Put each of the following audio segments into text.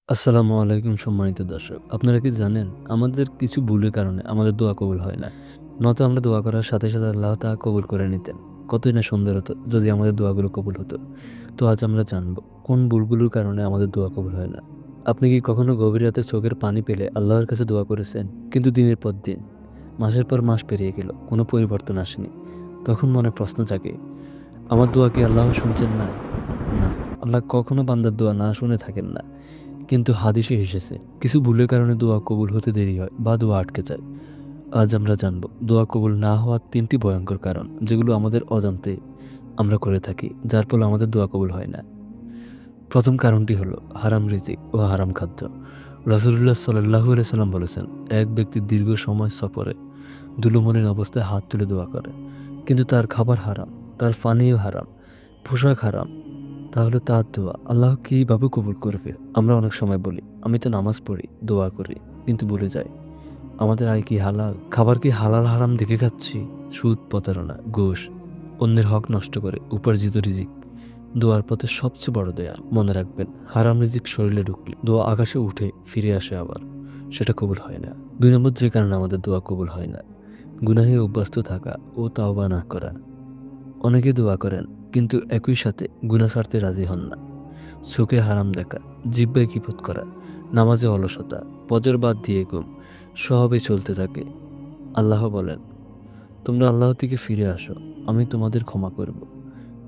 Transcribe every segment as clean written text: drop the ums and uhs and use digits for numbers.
আসসালামু আলাইকুম সম্মানিত দর্শক। আপনারা কি জানেন আমাদের কিছু ভুলের কারণে আমাদের দোয়া কবুল হয় না। নয়তো আমরা দোয়া করার সাথে, সাথে আল্লাহ তা কবুল করে নিতেন। কতই না সুন্দর হতো যদি আমাদের দোয়াগুলো কবুল হতো। তো আজ আমরা জানব কোন ভুলগুলোর কারণে আমাদের দোয়া কবুল হয় না। আপনি কি কখনো গভীর রাতে চোখের পানি পেলে আল্লাহর কাছে দোয়া করেছেন? কিন্তু দিনের পর দিন, মাসের পর মাস পেরিয়ে গেল, কোনো পরিবর্তন আসেনি। তখন মনে প্রশ্ন জাগে, আমার দোয়া কি আল্লাহ শুনছেন না? না, আল্লাহ কখনো বান্দার দোয়া না শুনে থাকেন না। কিন্তু হাদিসে এসেছে কিছু ভুলের কারণে দোয়া কবুল হতে দেরি হয় বা দোয়া আটকে যায়। আজ আমরা জানব দোয়া কবুল না হওয়ার ৩টি ভয়ঙ্কর কারণ যেগুলো আমাদের অজান্তে আমরা করে থাকি, যার ফলে আমাদের দোয়া কবুল হয় না। প্রথম কারণটি হলো হারাম রিজিক ও হারাম খাদ্য। রাসূলুল্লাহ সাল্লাল্লাহু আলাইহি সাল্লাম বলেছেন, এক ব্যক্তি দীর্ঘ সময় সফরে দুলুমনের অবস্থায় হাত তুলে দোয়া করে, কিন্তু তার খাবার হারাম, তার পানীয় হারাম, পোশাক হারাম, তাহলে তার দোয়া আল্লাহ কিভাবে কবুল করবে? আমরা অনেক সময় বলি, আমি তো নামাজ পড়ি, দোয়া করি, কিন্তু ভুলে যাই আমাদের আয় কি হালাল? খাবার কি হালাল হারাম দেখে খাচ্ছি? সুদ, প্রতারণা, ঘুষ, অন্যের হক নষ্ট করে উপার্জিত রিজিক দোয়ার পথে সবচেয়ে বড় দয়া। মনে রাখবেন, হারাম রিজিক শরীরে ঢুকলে দোয়া আকাশে উঠে ফিরে আসে, আবার সেটা কবুল হয় না। ২ নম্বর যে কারণে আমাদের দোয়া কবুল হয় না, গুনাহে অভ্যস্ত থাকা ও তাওবা না করা। অনেকে দোয়া করেন কিন্তু একই সাথে গুনাহ ছাড়তে রাজি হন না। চোখে হারাম দেখা, জিহ্বায় কিপত করা, নামাজে অলসতা, ফজর বাদ দিয়ে ঘুম, সবই চলতে থাকে। আল্লাহ বলেন, তোমরা আল্লাহর দিকে ফিরে আসো, আমি তোমাদের ক্ষমা করব।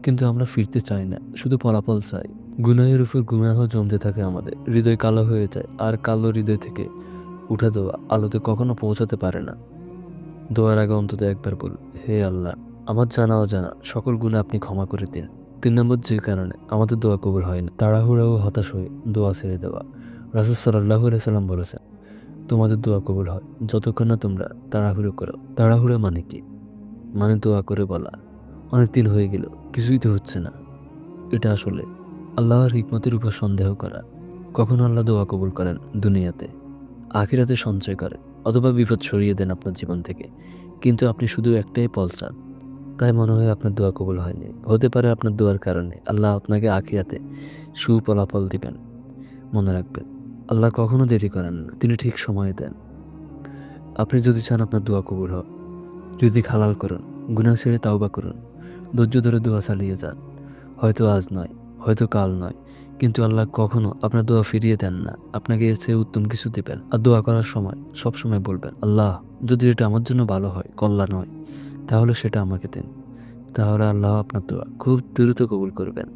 কিন্তু আমরা ফিরতে চাই না, শুধু ফলাফল চাই। গুনাহের উপর গুনাহ জমতে থাকে, আমাদের হৃদয় কালো হয়ে যায়, আর কালো হৃদয় থেকে উঠা দেওয়া আলোতে কখনো পৌঁছাতে পারে না। দোয়ার আগে অন্তত একবার বলুন, হে আল্লাহ, আমার জানা অজানা সকল গুনাহ আপনি ক্ষমা করে দিন। ৩ নম্বর যে কারণে আমাদের দোয়া কবুল হয় না, তাড়াহুড়া ও হতাশ হয়ে দোয়া ছেড়ে দেওয়া। রাসূল সাল্লাল্লাহু আলাইহি সাল্লাম বলেছেন, তোমাদের দোয়া কবুল হয় যতক্ষণ না তোমরা তাড়াহুড়ো করো। তাড়াহুড়া মানে কি? মানে দোয়া করে বলা, অনেক দিন হয়ে গেল, কিছুই তো হচ্ছে না। এটা আসলে আল্লাহর হিকমতের উপর সন্দেহ করা। কখনো আল্লাহ দোয়া কবুল করেন দুনিয়াতে, আখিরাতে সঞ্চয় করেন, অথবা বিপদ সরিয়ে দেন আপনার জীবন থেকে। কিন্তু আপনি শুধু একটাই পল চান, তাই মনে হয় আপনার দোয়া কবুল হয়নি। হতে পারে আপনার দোয়ার কারণে আল্লাহ আপনাকে আখিরাতে সুফলাফল দিবেন। মনে রাখবেন, আল্লাহ কখনো দেরি করেন না, তিনি ঠিক সময়ে দেন। আপনি যদি চান আপনার দোয়া কবুল হোক, রিজিক হালাল করুন, গুনাহ ছেড়ে তাওবা করুন, ধৈর্য ধরে দোয়া চালিয়ে যান। হয়তো আজ নয়, হয়তো কাল নয়, কিন্তু আল্লাহ কখনো আপনার দোয়া ফিরিয়ে দেন না, আপনাকে এর চেয়ে উত্তম কিছু দিবেন। আর দোয়া করার সময় সবসময় বলবেন, আল্লাহ, যদি এটা আমার জন্য ভালো হয়, কল্যাণ হয়, তাহলে সেটা আমাকে দিন। তাহলে আল্লাহ আপনার দোয়া খুব দ্রুত কবুল করবেন।